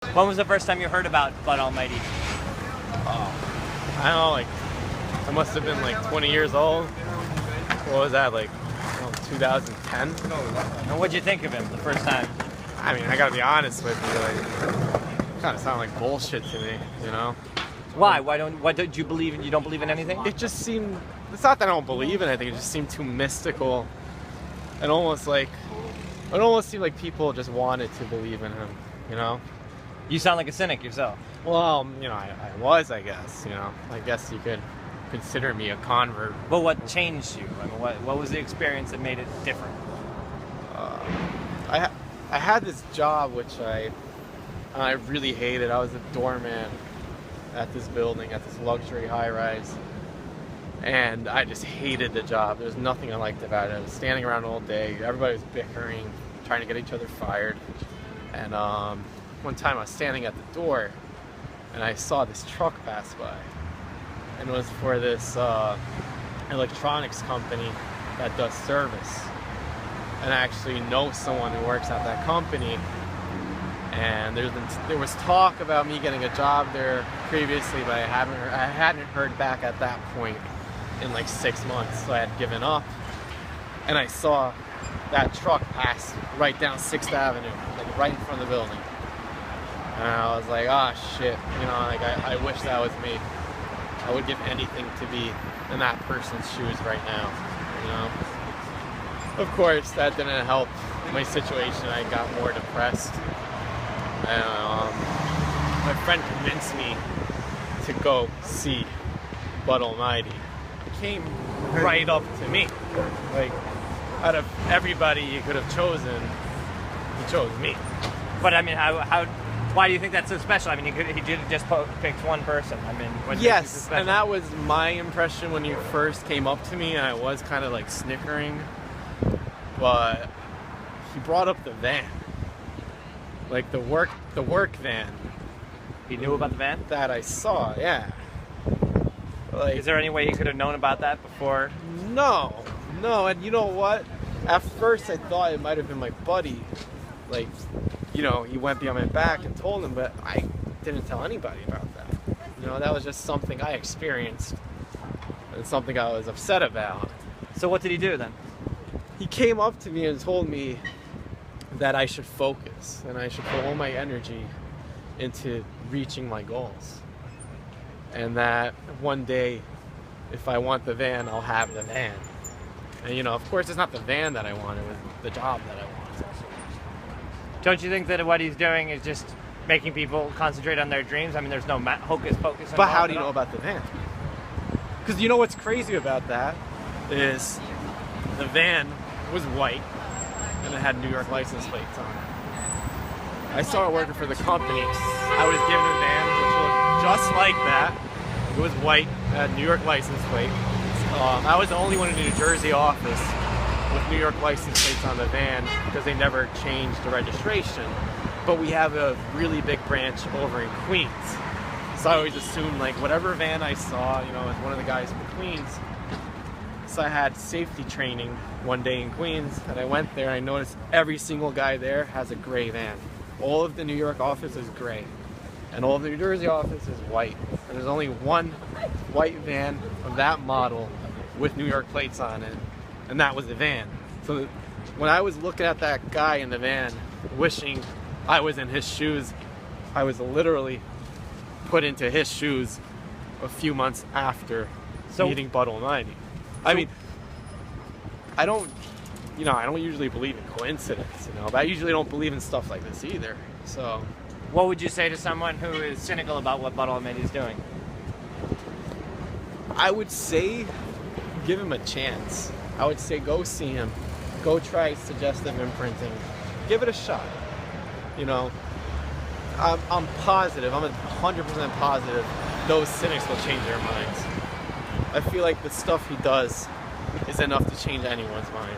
When was the first time you heard about Bud Almighty? I don't know, like, I must have been like 20 years old. What was that, like, 2010? And what'd you think of him the first time? I mean, I gotta be honest with you, like, kind of sound like bullshit to me, you know? Why? Why don't you believe in? You don't believe in anything? It just seemed, it's not that I don't believe in anything, it just seemed too mystical and almost like, it almost seemed like people just wanted to believe in him, you know? You sound like a cynic yourself. Well, you know, I was, I guess, you know? I guess you could consider me a convert. But what changed you? I mean, what was the experience that made it different? I had this job which I really hated. I was a doorman at this building, at this luxury high-rise, and I just hated the job. There's nothing I liked about it. I was standing around all day. Everybody was bickering, trying to get each other fired. And one time I was standing at the door, and I saw this truck pass by, and it was for this electronics company that does service. And I actually know someone who works at that company, and there was talk about me getting a job there previously, but I hadn't heard back at that point in like 6 months, so I had given up. And I saw that truck pass right down 6th Avenue, like right in front of the building. And I was like, oh shit, you know, like I wish that was me. I would give anything to be in that person's shoes right now, you know? Of course, that didn't help my situation. I got more depressed. And my friend convinced me to go see Bud Almighty. He came right up to me. Like, out of everybody you could have chosen, he chose me. But I mean, why do you think that's so special? I mean, he did just picked one person. I mean, what makes it so Yes, special? and that was my impression when he first came up to me, and I was kind of like snickering. But he brought up the van, like the work van. He knew about the van? That I saw, yeah. Like, Is there any way you could have known about that before? no, and you know what? At first I thought it might have been my buddy. Like, you know, he went behind my back and told him, but I didn't tell anybody about that. You know, that was just something I experienced and something I was upset about. So what did he do then? He came up to me and told me that I should focus and I should put all my energy into reaching my goals. And that one day, if I want the van, I'll have the van. And you know, of course, it's not the van that I want, it was the job that I want. Don't you think that what he's doing is just making people concentrate on their dreams? I mean, there's no hocus pocus. But how do you know about the van? Because you know what's crazy about that is the van was white and it had New York license plates on it. I started working for the company. I was given a van which looked just like that. It was white, it had New York license plate. I was the only one in the New Jersey office with New York license plates on the van because they never changed the registration. But we have a really big branch over in Queens. So I always assumed like whatever van I saw, you know, as one of the guys from Queens. So I had safety training one day in Queens, and I went there and I noticed every single guy there has a gray van. All of the New York office is gray, and all of the New Jersey office is white. And there's only one white van of that model with New York plates on it, and that was the van. So when I was looking at that guy in the van, wishing I was in his shoes, I was literally put into his shoes a few months after meeting Bud Almighty. I mean, I don't usually believe in coincidence, you know, but I usually don't believe in stuff like this either. So, What would you say to someone who is cynical about what Bud Almighty is doing? I would say give him a chance. I would say go see him. Go try suggestive imprinting. Give it a shot. You know, I'm positive, I'm 100% positive those cynics will change their minds. I feel like the stuff he does is enough to change anyone's mind.